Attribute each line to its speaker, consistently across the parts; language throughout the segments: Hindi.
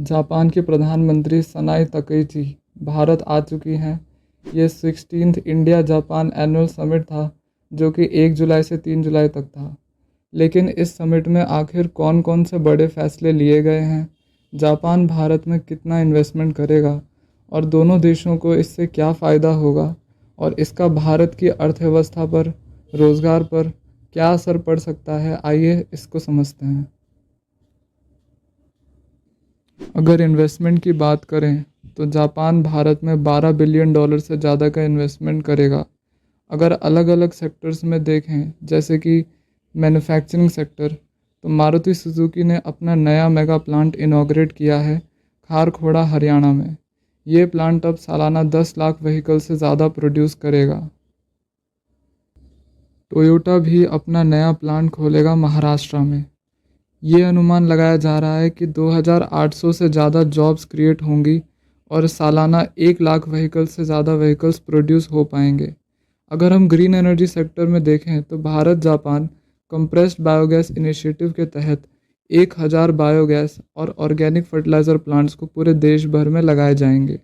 Speaker 1: जापान की प्रधानमंत्री सनाई तकैची भारत आ चुकी हैं। ये 16th India Japan annual summit था जो कि 1 जुलाई से 3 जुलाई तक था। लेकिन इस समिट में आखिर कौन कौन से बड़े फैसले लिए गए हैं, जापान भारत में कितना इन्वेस्टमेंट करेगा और दोनों देशों को इससे क्या फ़ायदा होगा और इसका भारत की अर्थव्यवस्था पर, रोज़गार पर क्या असर पड़ सकता है, आइए इसको समझते हैं। अगर इन्वेस्टमेंट की बात करें तो जापान भारत में $12 बिलियन से ज़्यादा का इन्वेस्टमेंट करेगा। अगर अलग अलग सेक्टर्स में देखें जैसे कि मैन्युफैक्चरिंग सेक्टर, तो मारुति सुजुकी ने अपना नया मेगा प्लांट इनॉग्रेट किया है खारखोड़ा हरियाणा में। ये प्लांट अब सालाना 10 लाख व्हीकल से ज़्यादा प्रोड्यूस करेगा। टोयोटा भी अपना नया प्लांट खोलेगा महाराष्ट्र में। ये अनुमान लगाया जा रहा है कि 2800 से ज़्यादा जॉब्स क्रिएट होंगी और सालाना 1 लाख व्हीकल से ज़्यादा व्हीकल्स प्रोड्यूस हो पाएंगे। अगर हम ग्रीन एनर्जी सेक्टर में देखें तो Bharat Japan compressed biogas initiative के तहत 1000 बायोगैस और ऑर्गेनिक फर्टिलाइज़र प्लांट्स को पूरे देश भर में लगाए जाएंगे।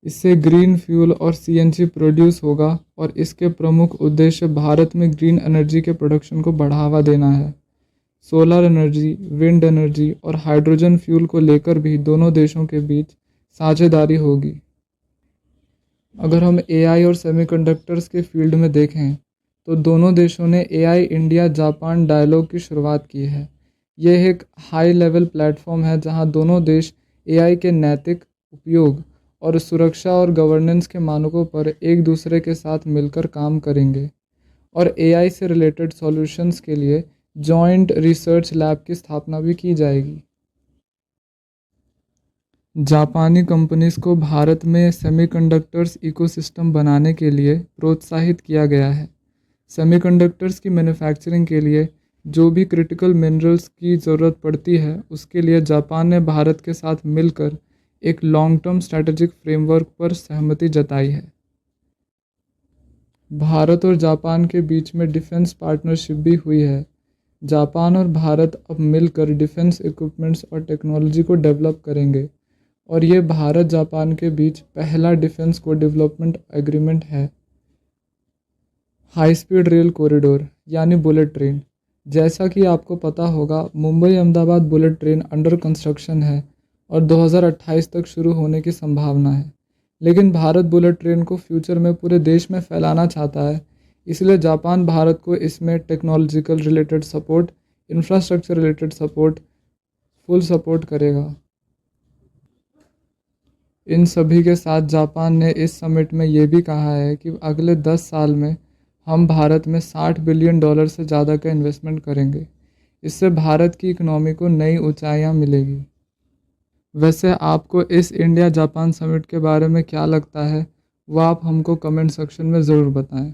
Speaker 1: इससे ग्रीन फ्यूल और सीएनजी प्रोड्यूस होगा और इसके प्रमुख उद्देश्य भारत में ग्रीन एनर्जी के प्रोडक्शन को बढ़ावा देना है। सोलर एनर्जी, विंड एनर्जी और हाइड्रोजन फ्यूल को लेकर भी दोनों देशों के बीच साझेदारी होगी। अगर हम एआई और सेमीकंडक्टर्स के फील्ड में देखें तो दोनों देशों ने एआई इंडिया जापान डायलॉग की शुरुआत की है। यह एक हाई लेवल प्लेटफॉर्म है जहां दोनों देश एआई के नैतिक उपयोग और सुरक्षा और गवर्नेंस के मानकों पर एक दूसरे के साथ मिलकर काम करेंगे और एआई से रिलेटेड सॉल्यूशंस के लिए जॉइंट रिसर्च लैब की स्थापना भी की जाएगी। जापानी कंपनीज को भारत में सेमीकंडक्टर्स इकोसिस्टम बनाने के लिए प्रोत्साहित किया गया है। सेमीकंडक्टर्स की मैन्युफैक्चरिंग के लिए जो भी क्रिटिकल मिनरल्स की ज़रूरत पड़ती है उसके लिए जापान ने भारत के साथ मिलकर एक लॉन्ग टर्म स्ट्रैटेजिक फ्रेमवर्क पर सहमति जताई है। भारत और जापान के बीच में डिफेंस पार्टनरशिप भी हुई है। जापान और भारत अब मिलकर डिफेंस इक्विपमेंट्स और टेक्नोलॉजी को डेवलप करेंगे और ये भारत जापान के बीच पहला डिफेंस को डेवलपमेंट एग्रीमेंट है। हाई स्पीड रेल कॉरिडोर यानी बुलेट ट्रेन, जैसा कि आपको पता होगा Mumbai Ahmedabad bullet train under construction है और 2028 तक शुरू होने की संभावना है। लेकिन भारत बुलेट ट्रेन को फ्यूचर में पूरे देश में फैलाना चाहता है, इसलिए जापान भारत को इसमें technological related support, infrastructure related support, full support करेगा। इन सभी के साथ जापान ने इस समिट में ये भी कहा है कि अगले 10 साल में हम भारत में $60 बिलियन से ज़्यादा का इन्वेस्टमेंट करेंगे। इससे भारत की इकनॉमी को नई ऊंचाइयां मिलेगी। वैसे आपको इस इंडिया जापान समिट के बारे में क्या लगता है, वो आप हमको कमेंट सेक्शन में ज़रूर बताएं।